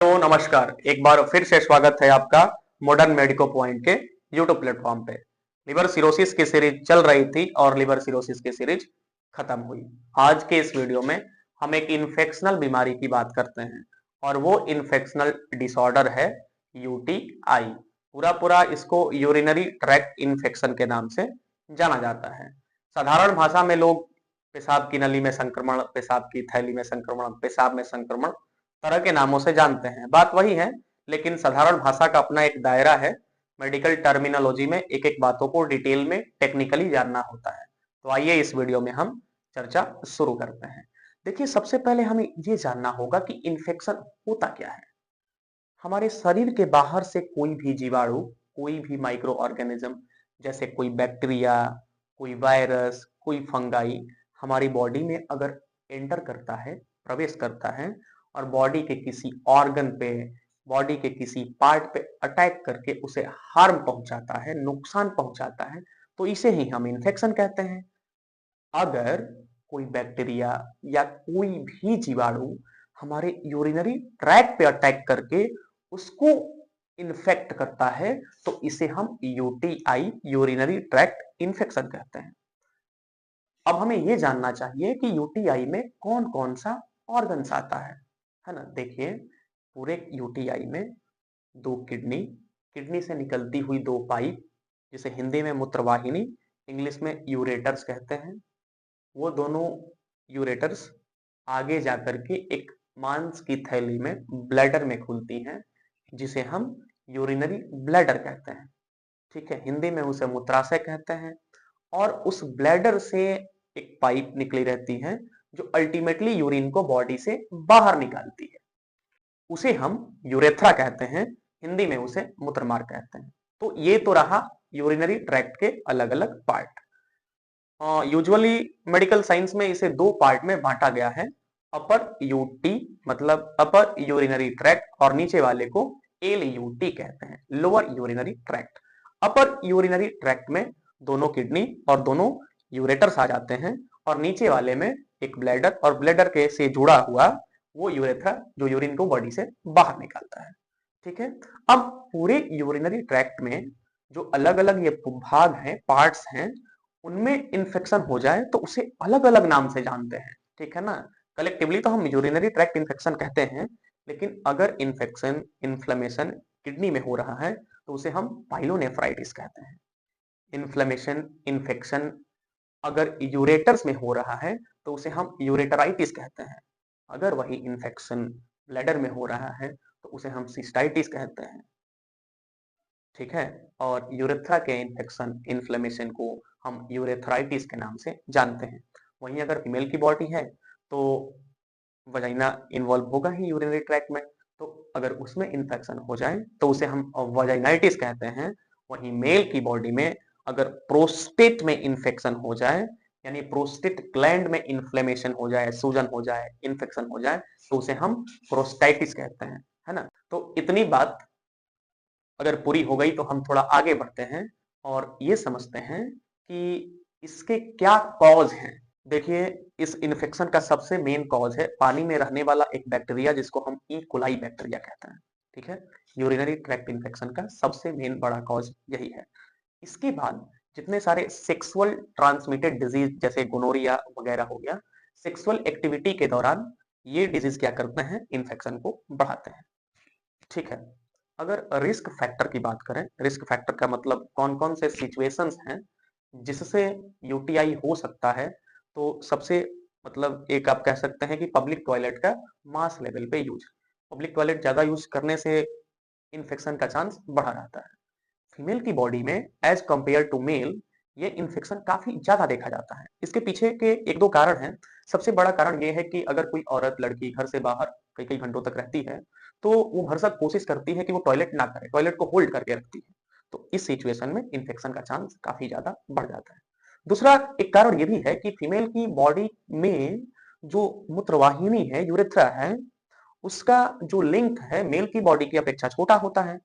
तो नमस्कार, एक बार फिर से स्वागत है आपका मॉडर्न मेडिको पॉइंट के यूट्यूब प्लेटफॉर्म पे। लिवर सिरोसिस की सीरीज चल रही थी और लिवर सिरोसिस की सीरीज खत्म हुई। आज के इस वीडियो में हम एक इन्फेक्शनल बीमारी की बात करते हैं और वो इन्फेक्शनल डिसऑर्डर है यूटीआई। पूरा पूरा इसको यूरिनरी ट्रैक्ट इन्फेक्शन के नाम से जाना जाता है। साधारण भाषा में लोग पेशाब की नली में संक्रमण, पेशाब की थैली में संक्रमण, पेशाब में संक्रमण तरह के नामों से जानते हैं। बात वही है, लेकिन साधारण भाषा का अपना एक दायरा है। मेडिकल टर्मिनोलॉजी में एक एक बातों को डिटेल में टेक्निकली जानना होता है। तो आइए इस वीडियो में हम चर्चा शुरू करते हैं। देखिए, सबसे पहले हमें ये जानना होगा कि इन्फेक्शन होता क्या है। हमारे शरीर के बाहर से कोई भी जीवाणु, कोई भी माइक्रो ऑर्गेनिज्म, जैसे कोई बैक्टीरिया, कोई वायरस, कोई फंगाई हमारी बॉडी में अगर एंटर करता है, प्रवेश करता है और बॉडी के किसी ऑर्गन पे, बॉडी के किसी पार्ट पे अटैक करके उसे हार्म पहुंचाता है, नुकसान पहुंचाता है, तो इसे ही हम इन्फेक्शन कहते हैं। अगर कोई बैक्टीरिया या कोई भी जीवाणु हमारे यूरिनरी ट्रैक पे अटैक करके उसको इन्फेक्ट करता है, तो इसे हम यूटीआई, यूरिनरी ट्रैक्ट इन्फेक्शन कहते हैं। अब हमें यह जानना चाहिए कि यूटीआई में कौन कौन सा ऑर्गन्स आता है ना। देखिए, पूरे यूटीआई में दो किडनी, किडनी से निकलती हुई दो पाइप, जिसे हिंदी में मूत्रवाहिनी, इंग्लिश में यूरेटर्स कहते हैं। वो दोनों यूरेटर्स आगे जाकर के एक मांस की थैली में, ब्लैडर में खुलती हैं, जिसे हम यूरिनरी ब्लैडर कहते हैं। ठीक है, हिंदी में उसे मूत्राशय कहते हैं। और उस ब्लैडर से एक पाइप निकली रहती है जो अल्टीमेटली यूरिन को बॉडी से बाहर निकालती है। उसे हम यूरेथ्रा कहते हैं, हिंदी में उसे मूत्रमार्ग कहते हैं। तो ये तो रहा यूरिनरी ट्रैक्ट के अलग अलग पार्ट। यूजुअली मेडिकल साइंस में इसे दो पार्ट में बांटा गया है। अपर यूटी मतलब अपर यूरिनरी ट्रैक्ट, और नीचे वाले को एल यूटी कहते हैं, लोअर यूरिनरी ट्रैक्ट। अपर यूरिनरी ट्रैक्ट में दोनों किडनी और दोनों यूरेटर्स आ जाते हैं, और नीचे वाले में एक ब्लैडर, और ब्लैडर के से जुड़ा हुआ वो यूरेथ्रा जो यूरिन को बॉडी से बाहर निकालता है। ठीक है। अब पूरे यूरिनरी ट्रैक्ट में जो अलग अलग ये भाग हैं, पार्ट्स हैं, उनमें इन्फेक्शन हो जाए तो उसे अलग अलग नाम से जानते हैं। ठीक है ना। कलेक्टिवली तो हम यूरिनरी ट्रैक्ट इन्फेक्शन कहते हैं, लेकिन अगर इन्फेक्शन, इन्फ्लेमेशन किडनी में हो रहा है तो उसे हम पाइलोनेफ्राइटिस कहते हैं। इन्फ्लेमेशन, इन्फेक्शन अगर यूरेटर्स में हो रहा है तो उसे हम यूरेटराइटिस कहते हैं। अगर वही इन्फेक्शन ब्लैडर में हो रहा है तो उसे हम सिस्टाइटिस कहते हैं। ठीक है। और यूरेथ्रा के इन्फेक्शन, इन्फ्लेमेशन को हम यूरेथ्राइटिस के नाम से जानते हैं। वहीं अगर फीमेल की बॉडी है तो वजाइना इन्वॉल्व होगा ही यूरिनरी ट्रैक्ट में, तो अगर उसमें इन्फेक्शन हो जाए तो उसे हम वजाइनाइटिस कहते हैं। वहीं मेल की बॉडी में अगर प्रोस्टेट में इन्फेक्शन हो जाए, यानी प्रोस्टेट ग्लैंड में इन्फ्लेमेशन हो जाए, सूजन हो जाए, इन्फेक्शन हो जाए, तो उसे हम प्रोस्टाइटिस कहते हैं, है ना। तो इतनी बात अगर पूरी हो गई तो हम थोड़ा आगे बढ़ते हैं और ये समझते हैं कि इसके क्या कॉज हैं। देखिए, इस इन्फेक्शन का सबसे मेन कॉज है पानी में रहने वाला एक बैक्टीरिया जिसको हम ई कोलाई बैक्टीरिया कहते हैं। ठीक है। यूरिनरी ट्रैक्ट इन्फेक्शन का सबसे मेन बड़ा कॉज यही है। इसके बाद जितने सारे सेक्सुअल ट्रांसमिटेड डिजीज जैसे गोनोरिया वगैरह हो गया, सेक्सुअल एक्टिविटी के दौरान ये डिजीज क्या करते हैं, इन्फेक्शन को बढ़ाते हैं। ठीक है। अगर रिस्क फैक्टर की बात करें, रिस्क फैक्टर का मतलब कौन कौन से सिचुएशंस हैं जिससे यूटीआई हो सकता है, तो सबसे मतलब एक आप कह सकते हैं कि पब्लिक टॉयलेट का मास लेवल पे यूज, पब्लिक टॉयलेट ज्यादा यूज करने से इन्फेक्शन का चांस बढ़ा रहता है। फीमेल की बॉडी में एज कंपेयर टू मेल ये इन्फेक्शन काफी ज्यादा देखा जाता है। इसके पीछे के एक दो कारण हैं। सबसे बड़ा कारण ये है कि अगर कोई औरत, लड़की घर से बाहर कई कई घंटों तक रहती है तो वो भरसक कोशिश करती है कि वो टॉयलेट ना करे, टॉयलेट को होल्ड करके रखती है। तो इस सिचुएशन में इन्फेक्शन का चांस काफी ज्यादा बढ़ जाता है। दूसरा एक कारण ये भी है कि फीमेल की बॉडी में जो मूत्रवाहिनी है, यूरेथ्रा है, उसका जो लिंक है मेल की बॉडी की अपेक्षा छोटा होता है।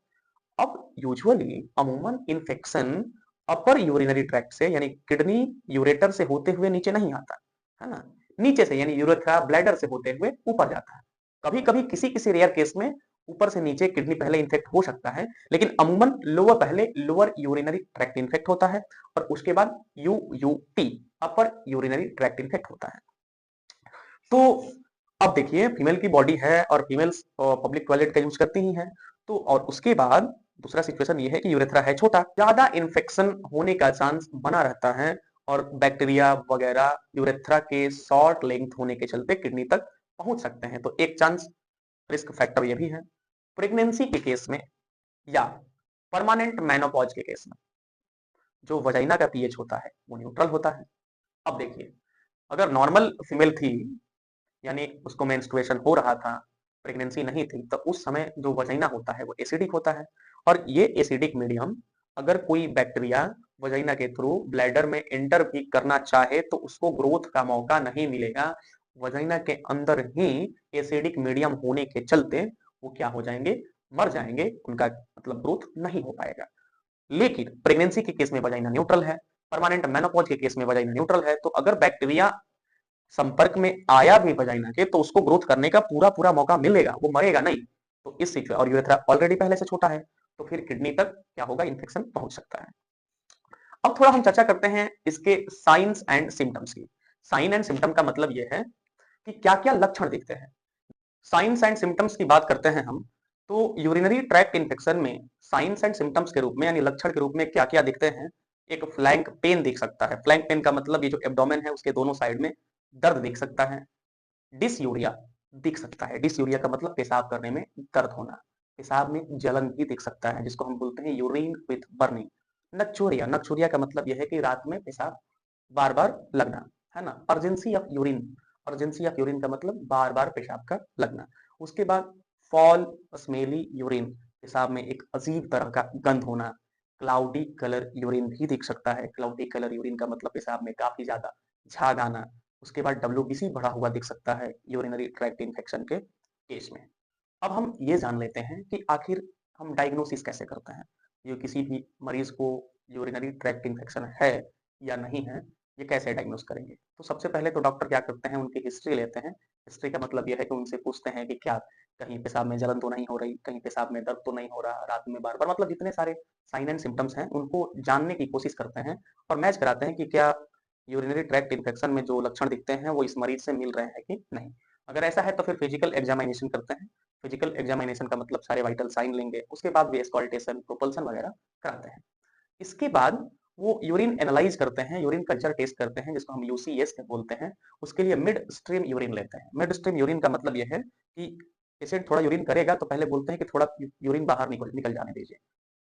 अब यूजुअली अमूमन इन्फेक्शन अपर यूरिनरी ट्रैक्ट से, यानी किडनी यूरेटर से होते हुए नीचे नहीं आता है ना, नीचे से यानी यूरेथ्रा ब्लैडर से होते हुए ऊपर जाता है। कभी कभी किसी किसी रेयर केस में ऊपर से नीचे किडनी पहले इन्फेक्ट हो सकता है, लेकिन अमूमन लोअर पहले लोअर यूरिनरी ट्रैक्ट इन्फेक्ट होता है और उसके बाद यूयूटी अपर यूरिनरी ट्रैक्ट इन्फेक्ट होता है। तो अब देखिए फीमेल की बॉडी है और फीमेल्स पब्लिक टॉयलेट का यूज करती ही हैं, तो और उसके बाद दूसरा सिचुएशन ये है कि यूरेथ्रा है छोटा, ज्यादा इन्फेक्शन होने का चांस बना रहता है और बैक्टीरिया वगैरह यूरेथ्रा के शॉर्ट लेंथ होने के चलते किडनी तक पहुंच सकते हैं। तो एक चांस रिस्क फैक्टर ये भी है। प्रेगनेंसी के केस में या परमानेंट मेनोपॉज के केस में जो वजाइना का पीएच होता है वो न्यूट्रल होता है। अब देखिए अगर नॉर्मल फीमेल थी यानी उसको मेंस्ट्रुएशन हो रहा था, प्रेगनेंसी नहीं थी, तो उस समय जो वजाइना होता है वो एसिडिक होता है और ये एसिडिक मीडियम अगर कोई बैक्टीरिया वजाइना के थ्रू ब्लैडर में एंटर भी करना चाहे तो उसको ग्रोथ का मौका नहीं मिलेगा। वजाइना के अंदर ही एसिडिक मीडियम होने के चलते वो क्या हो जाएंगे, मर जाएंगे, उनका मतलब ग्रोथ नहीं हो पाएगा। लेकिन प्रेगनेंसी के केस में वजाइना न्यूट्रल है, परमानेंट मेनोपॉज के केस में वजाइना न्यूट्रल है, तो अगर बैक्टीरिया संपर्क में आया भी वजाइना के तो उसको ग्रोथ करने का पूरा पूरा मौका मिलेगा, वो मरेगा नहीं। तो इस सिचुएशन और यूरेथ्रा ऑलरेडी पहले से छोटा है तो फिर किडनी तक क्या होगा, इन्फेक्शन पहुंच सकता है। अब थोड़ा हम चर्चा करते हैं इसके साइंस एंड सिम्टम्स की। साइन एंड सिम्टम का मतलब यह है कि क्या क्या लक्षण दिखते हैं। साइंस एंड सिम्टम्स की बात करते हैं हम, तो यूरिनरी ट्रैक्ट इन्फेक्शन में साइंस एंड सिम्टम्स के रूप में यानी लक्षण के रूप में क्या क्या दिखते हैं। एक फ्लैंक पेन दिख सकता है, फ्लैंक पेन का मतलब ये जो एब्डोमेन है उसके दोनों साइड में दर्द दिख सकता है। डिसयूरिया दिख सकता है, डिसयूरिया का मतलब पेशाब करने में दर्द होना, पेशाब में जलन भी दिख सकता है जिसको हम बोलते हैं यूरिन विथ बर्निंग। नक्चूरिया, नक्चूरिया का मतलब यह है कि रात में पेशाब बार बार लगना, है ना। Urgency of urine, urgency of urine का मतलब बार बार पेशाब का लगना। उसके बाद फॉल स्मेली यूरिन, पेशाब में एक अजीब तरह का गंध होना। क्लाउडी कलर यूरिन भी दिख सकता है, क्लाउडी कलर यूरिन का मतलब पेशाब में काफी ज्यादा झाग आना। उसके बाद डब्ल्यूबीसी बढ़ा हुआ दिख सकता है यूरिनरी ट्रैक्ट इन्फेक्शन के केस में। अब हम ये जान लेते हैं कि आखिर हम डायग्नोसिस कैसे करते हैं, ये किसी भी मरीज को यूरिनरी ट्रैक्ट इन्फेक्शन है या नहीं है, ये कैसे डायग्नोस करेंगे। तो सबसे पहले तो डॉक्टर क्या करते हैं, उनकी हिस्ट्री लेते हैं। हिस्ट्री का मतलब यह है कि उनसे पूछते हैं कि क्या कहीं पेशाब में जलन तो नहीं हो रही, कहीं पेशाब में दर्द तो नहीं हो रहा रात में बार बार, मतलब जितने सारे साइन एंड सिम्टम्स हैं उनको जानने की कोशिश करते हैं और मैच कराते हैं कि क्या यूरिनरी ट्रैक्ट इन्फेक्शन में जो लक्षण दिखते हैं वो इस मरीज से मिल रहे हैं कि नहीं। अगर ऐसा है तो फिर फिजिकल एग्जामिनेशन करते हैं। फिजिकल एग्जामिनेशन का मतलब सारे वाइटल साइन लेंगे, उसके बाद भी स्कॉल्टेशन प्रोपल्सन वगैरह कराते हैं। इसके बाद वो यूरिन एनालाइज करते हैं, यूरिन कल्चर टेस्ट करते हैं जिसको हम यूसीएस बोलते हैं। उसके लिए मिड स्ट्रीम यूरिन लेते हैं। मिड स्ट्रीम यूरिन का मतलब यह है कि पेशेंट थोड़ा यूरिन करेगा तो पहले बोलते हैं कि थोड़ा यूरिन बाहर निकल निकल जाने दीजिए,